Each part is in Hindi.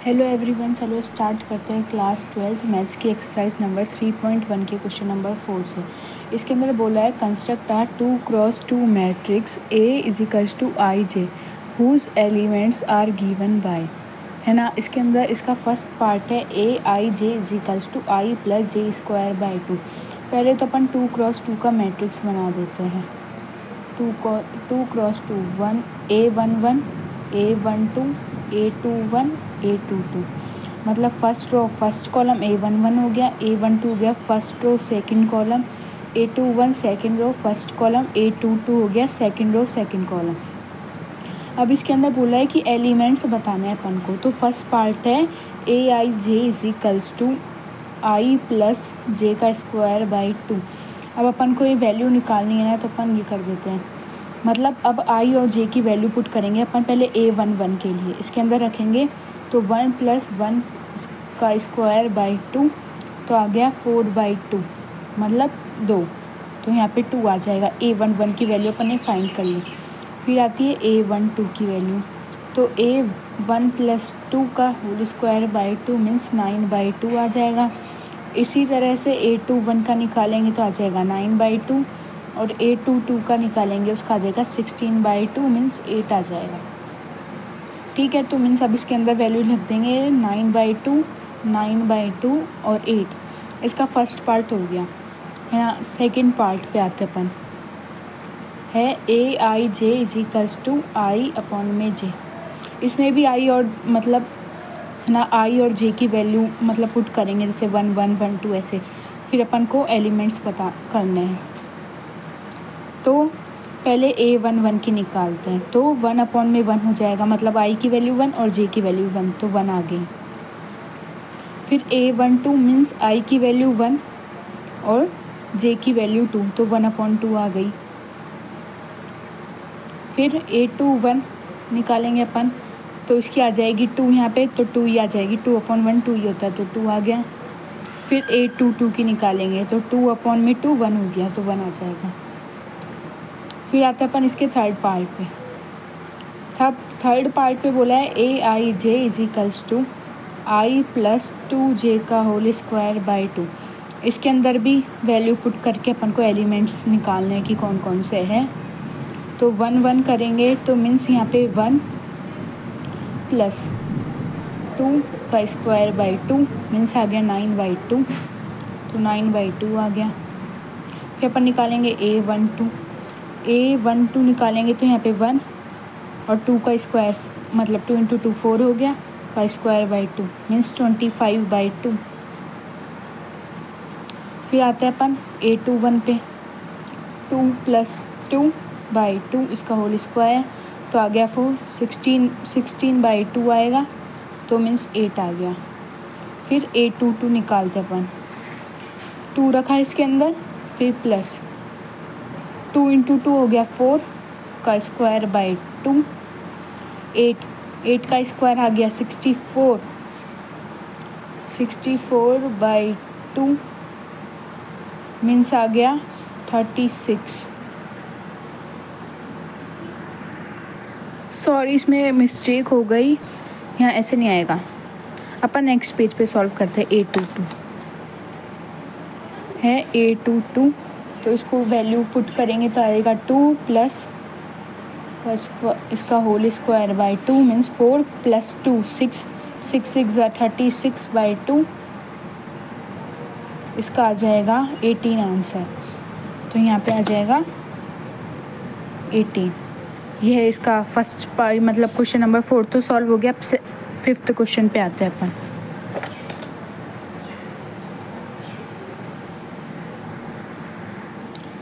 हेलो एवरीवन, चलो स्टार्ट करते हैं क्लास 12th मैथ्स की एक्सरसाइज नंबर 3.1 के क्वेश्चन नंबर 4 से। इसके अंदर बोला है construct a 2x2 matrix A equals to I J whose elements are given by, है ना। इसके अंदर इसका फर्स्ट पार्ट है A I J equals to I plus J square by 2। पहले तो अपन 2x2 का मैट्रिक्स बना देते हैं। 2x2 1 A11 A12 A21 A22, मतलब first row first column A11 हो गया, A12 हो गया first row second column, A21 second row first column, A22 हो गया सेकंड रो सेकंड कॉलम। अब इसके अंदर बोला है कि एलिमेंट्स बताने हैं अपन को। तो फर्स्ट पार्ट है A I J is equals to I plus J का स्क्वायर बाई 2। अब अपन को ये वैल्यू निकालनी है ना, तो अपन ये कर देते हैं। मतलब अब आई और जे की वैल्यू पुट करेंगे अपन पहले A11 के लिए। इसके अंदर रखेंगे तो 1 + 1 का स्क्वायर बाई 2, तो आ गया 4/2, मतलब 2। तो यहाँ पे 2 आ जाएगा। A11 की वैल्यू अपन ने फाइंड कर ली। फिर आती है A12 की वैल्यू, तो A1 + 2 का होल स्क्वायर बाई 2 मीन्स 9/2 आ जाएगा। इसी तरह से A21 का निकालेंगे तो आ जाएगा 9/2, और A22 का निकालेंगे उसका आ जाएगा 16/2 मीन्स 8 आ जाएगा। ठीक है, तो मीन्स अब इसके अंदर वैल्यू लिख देंगे 9/2, 9/2 और 8। इसका फर्स्ट पार्ट हो गया, है ना। सेकंड पार्ट पे आते अपन है A I J is equals to I upon में जे। इसमें भी आई और मतलब है ना, आई और जे की वैल्यू मतलब पुट करेंगे, जैसे 1 1 1 2 ऐसे। फिर अपन को एलिमेंट्स पता करने हैं। तो पहले A11 की निकालते हैं। तो 1/1 हो जाएगा, मतलब आई की वैल्यू 1 और जे की वैल्यू 1, तो 1 आ गई। फिर A12 मीन्स आई की वैल्यू 1 और जे की वैल्यू 2, तो 1/2 आ गई। फिर A21 निकालेंगे अपन, तो इसकी आ जाएगी 2 यहाँ पे, तो 2 ही आ जाएगी। 2/1 2 ही होता है, तो 2 आ गया। फिर A22 की निकालेंगे तो 2/2 1 हो गया, तो 1 आ जाएगा। फिर आता है अपन इसके थर्ड पार्ट पे। थर्ड पार्ट पे बोला है A I J is equals to I plus 2j का होल स्क्वायर बाई 2। इसके अंदर भी वैल्यू पुट करके अपन को एलिमेंट्स निकालने की कौन कौन से हैं। तो 1 1 करेंगे तो मीन्स यहाँ पे 1 + 2 का स्क्वायर बाई 2 मीन्स आ गया 9/2, तो 9/2 आ गया। फिर अपन निकालेंगे A12 निकालेंगे तो यहाँ पे 1 और 2 का स्क्वायर, मतलब 2 × 2 4 हो गया, का स्क्वायर बाई 2 मीन्स 25/2। फिर आता है अपन A21 पे, 2 + 2/2 इसका होल स्क्वायर, तो आ गया 4, 16/2 आएगा, तो मीन्स 8 आ गया। फिर A22 निकालते अपन, 2 रखा है इसके अंदर, फिर प्लस 2 × 2 हो गया 4 का स्क्वायर बाई 2, 8 का स्क्वायर आ गया 64/2 मीन्स आ गया 36। सॉरी, इसमें मिस्टेक हो गई, यहाँ ऐसे नहीं आएगा। अपन नेक्स्ट पेज पे सॉल्व करते हैं। A22 है, A22 तो इसको वैल्यू पुट करेंगे तो आएगा 2 प्लस इसका होल स्क्वायर बाई 2 मीन्स 4 + 2 6 6 6 36/2, इसका आ जाएगा 18 आंसर। तो यहाँ पे आ जाएगा 18। यह है इसका फर्स्ट पार्ट, मतलब क्वेश्चन नंबर 4 तो सॉल्व हो गया। अब 5th क्वेश्चन पे आते हैं अपन।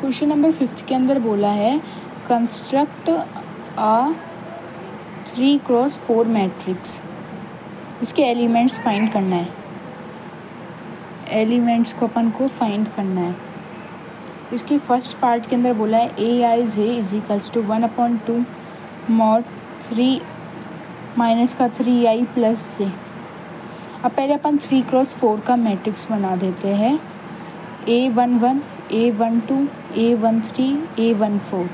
क्वेश्चन नंबर 5 के अंदर बोला है कंस्ट्रक्ट आ 3x4 मैट्रिक्स। इसके एलिमेंट्स फाइंड करना है। एलिमेंट्स को अपन को फाइंड करना है। इसकी फर्स्ट पार्ट के अंदर बोला है A I J is equals to 1/2 mod 3 minus का 3i प्लस जे। अब पहले अपन 3x4 का मैट्रिक्स बना देते हैं। A11 A12 A13 A14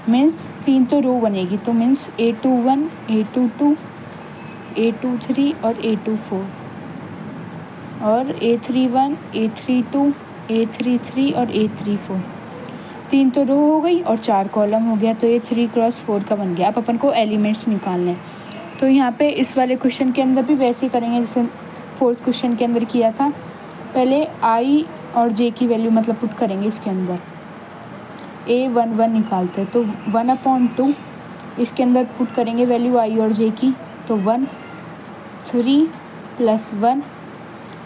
means 3 तो रो बनेगी, तो मीन्स A21 A22 A23 और A24 और A31, A32, A33 और A34। 3 तो रो हो गई और 4 कॉलम हो गया, तो ये 3 क्रॉस 4 का बन गया। अब अपन को एलिमेंट्स निकालने हैं, तो यहाँ पे इस वाले क्वेश्चन के अंदर भी वैसे ही करेंगे जैसे फोर्थ क्वेश्चन के अंदर किया था। पहले I और J की वैल्यू मतलब पुट करेंगे इसके अंदर। A11 निकालते हैं, तो 1/2 इसके अंदर पुट करेंगे वैल्यू I और J की, तो 1, 3 + 1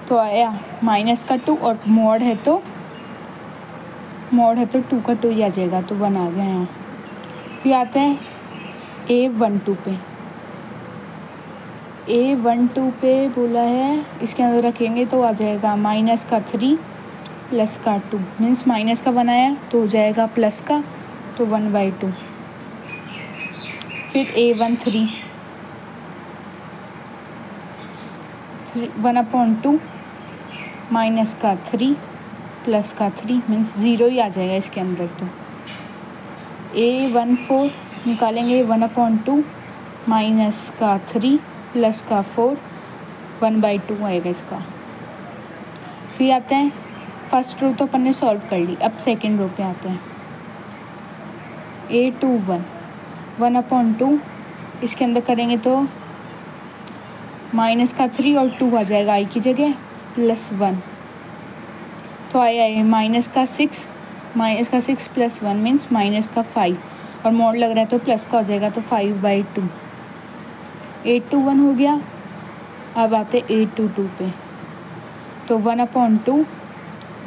तो आया माइनस का 2 और मॉड है तो 2 का 2 ही आ जाएगा, तो 1 आ गया यहाँ। फिर आते हैं A12 पे। A12 पे बोला है इसके अंदर रखेंगे तो आ जाएगा माइनस का 3 प्लस का 2 मीन्स माइनस का 1 आया तो हो जाएगा प्लस का, तो 1/2। फिर A13 1/2 माइनस का 3 प्लस का 3 मीन्स 0 ही आ जाएगा इसके अंदर। तो A14 निकालेंगे 1/2 माइनस का 3 प्लस का 4 1/2 आएगा इसका। फिर आते हैं फर्स्ट रो तो अपन ने सॉल्व कर ली, अब सेकेंड रो पे आते हैं। A21 1/2 इसके अंदर करेंगे तो माइनस का 3 और 2 आ जाएगा I की जगह प्लस 1, तो आया है माइनस का 6 प्लस 1 मीन्स माइनस का 5 और मोड लग रहा है तो प्लस का हो जाएगा, तो 5/2। A21 हो गया। अब आते A22 पे, तो 1/2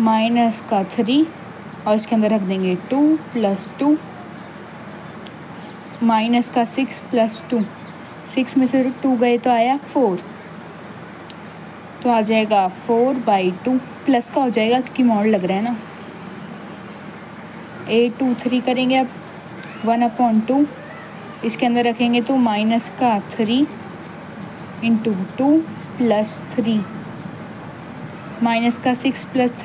माइनस का 3 और इसके अंदर रख देंगे 2 + 2 माइनस का 6 + 2 6 में से 2 गए तो आया 4, तो आ जाएगा 4/2 प्लस का हो जाएगा क्योंकि मॉड लग रहा है ना। A23 करेंगे अब 1/2 इसके अंदर रखेंगे तो माइनस का 3 × 2 + 3 माइनस का 6 +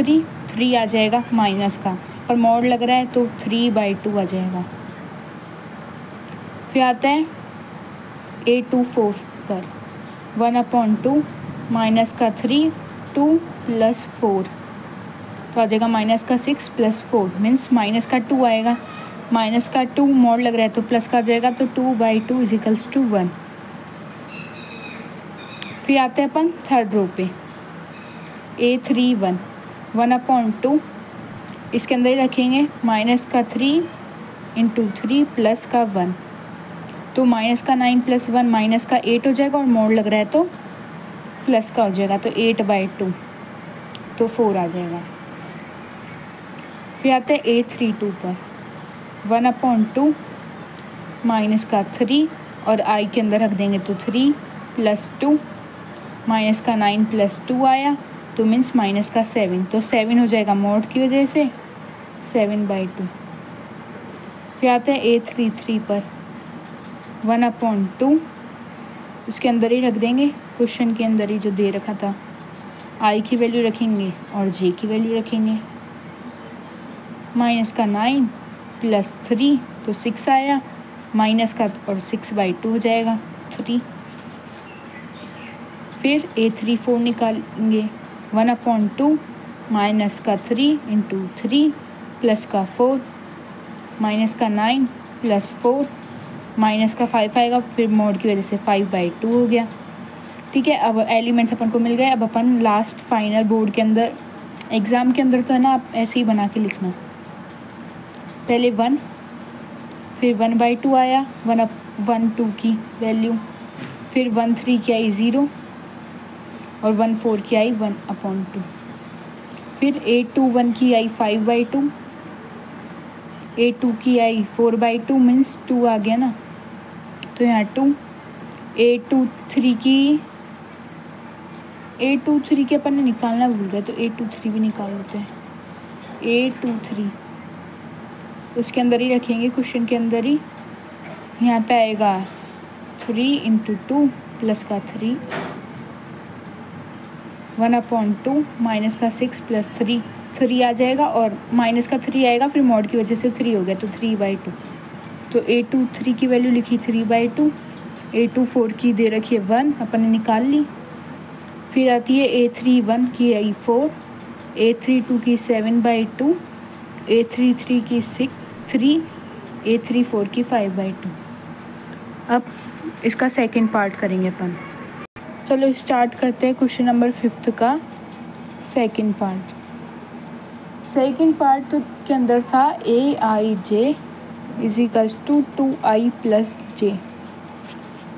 3 आ जाएगा माइनस का, पर मॉड लग रहा है तो 3/2 आ जाएगा। फिर आता है A24 पर 1/2 माइनस का 3 2 + 4 तो आ जाएगा माइनस का 6 + 4 मीन्स माइनस का 2 आएगा। माइनस का 2 मॉड लग रहा है तो प्लस का आ जाएगा, तो 2/2 = 1। फिर आते हैं अपन थर्ड रो पे। A31 1/2 इसके अंदर ही रखेंगे माइनस का 3 × 3 प्लस का 1, तो माइनस का 9 + 1 माइनस का 8 हो जाएगा और मोड लग रहा है तो प्लस का हो जाएगा, तो 8/2 तो 4 आ जाएगा। फिर आते हैं A32 पर 1/2 माइनस का 3 और I के अंदर रख देंगे तो 3 + 2 माइनस का 9 + 2 आया तो मीन्स माइनस का 7, तो 7 हो जाएगा मोड की वजह से 7/2। फिर आते हैं A33 पर 1/2 उसके अंदर ही रख देंगे क्वेश्चन के अंदर ही जो दे रखा था, I की वैल्यू रखेंगे और J की वैल्यू रखेंगे। माइनस का 9 + 3 तो 6 आया, माइनस का और 6/2 हो जाएगा 3। फिर A34 निकालेंगे 1/2 माइनस का 3 × 3 प्लस का 4 माइनस का 9 + 4 माइनस का 5 आएगा, फिर मोड की वजह से 5/2 हो गया। ठीक है, अब एलिमेंट्स अपन को मिल गए। अब अपन लास्ट फाइनल बोर्ड के अंदर एग्ज़ाम के अंदर तो है ना, आप ऐसे ही बना के लिखना। पहले 1 फिर 1/2 आया 1/2 की वैल्यू, फिर 1/3 की आई 0 और 1/4 की आई 1/2, फिर A21 की आई 5/2, A2 की आई 4/2 मीन्स 2 आ गया ना, तो यहाँ 2। A23 की अपन ने निकालना भूल गए तो A23 भी निकाल लेते हैं। A23 उसके अंदर ही रखेंगे क्वेश्चन के अंदर ही, यहाँ पे आएगा 3 × 2 प्लस का 3 1/2 माइनस का 6 + 3 आ जाएगा और माइनस का 3 आएगा, फिर मॉड की वजह से 3 हो गया तो 3/2। तो A23 की वैल्यू लिखी 3/2 A24 की दे रखी है 1, अपन ने निकाल ली। फिर आती है A31 की आई 4, A32 की 7/2, A33 की 3, A34 की 5/2। अब इसका सेकंड पार्ट करेंगे अपन। चलो स्टार्ट करते हैं क्वेश्चन नंबर 5 का सेकंड पार्ट। सेकंड पार्ट के अंदर था AIJ = 2I + J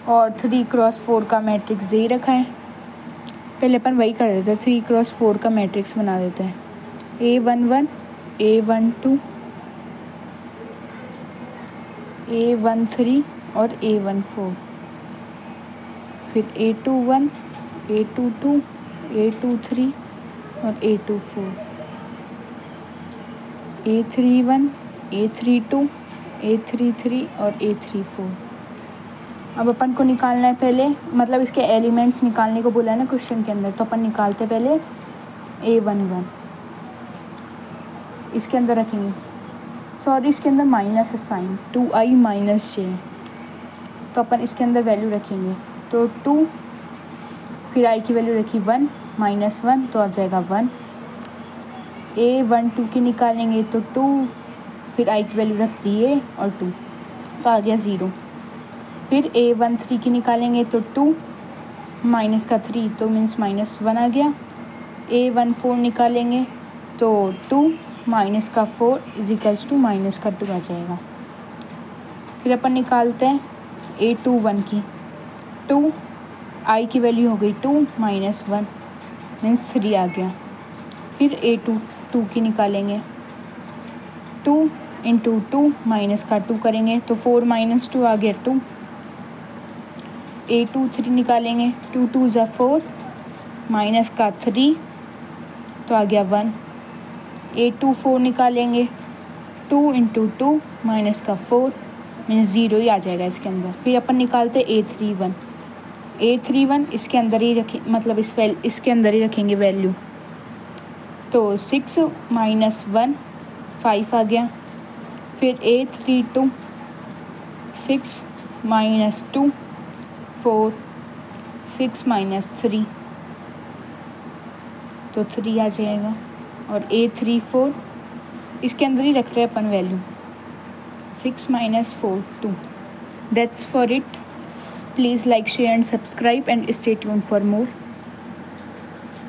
और 3x4 का मैट्रिक्स दे रखा है। पहले अपन वही कर देते हैं, 3x4 का मैट्रिक्स बना देते हैं। A11, A12, A13 और A14। फिर A21, A22, A23 और A24, A31, A32, A33 और A34। अब अपन को निकालना है पहले, मतलब इसके एलिमेंट्स निकालने को बोला है ना क्वेश्चन के अंदर, तो अपन निकालते पहले A11। इसके अंदर रखेंगे, सॉरी इसके अंदर माइनस है साइन, 2I - J, तो अपन इसके अंदर वैल्यू रखेंगे तो 2, फिर I की वैल्यू रखी 1 - 1 तो आ जाएगा 1। A12 की निकालेंगे तो 2, फिर I की वैल्यू रख दी है और 2 तो आ गया 0। फिर A13 की निकालेंगे तो 2 माइनस का 3 तो मीन्स -1 आ गया। A14 निकालेंगे तो 2 माइनस का 4 = -2 आ जाएगा। फिर अपन निकालते हैं A21 की, 2, I की वैल्यू हो गई 2 - 1 मीन्स 3 आ गया। फिर A22 की निकालेंगे, 2 × 2 माइनस का 2 करेंगे तो 4 - 2 आ गया 2। A23 निकालेंगे, 2 × 2 = 4 माइनस का 3 तो आ गया 1। A24 निकालेंगे, 2 × 2 माइनस का 4 मीन्स 0 ही आ जाएगा इसके अंदर। फिर अपन निकालते A31, इसके अंदर ही रखें, मतलब इसके अंदर ही रखेंगे वैल्यू, तो 6 - 1 5 आ गया। फिर A32, 6 - 2 4, 6 - 3 तो 3 आ जाएगा। और A34 इसके अंदर ही रख रहे हैं अपन value, 6 - 4 2। That's for it. Please like, share and subscribe and stay tuned for more.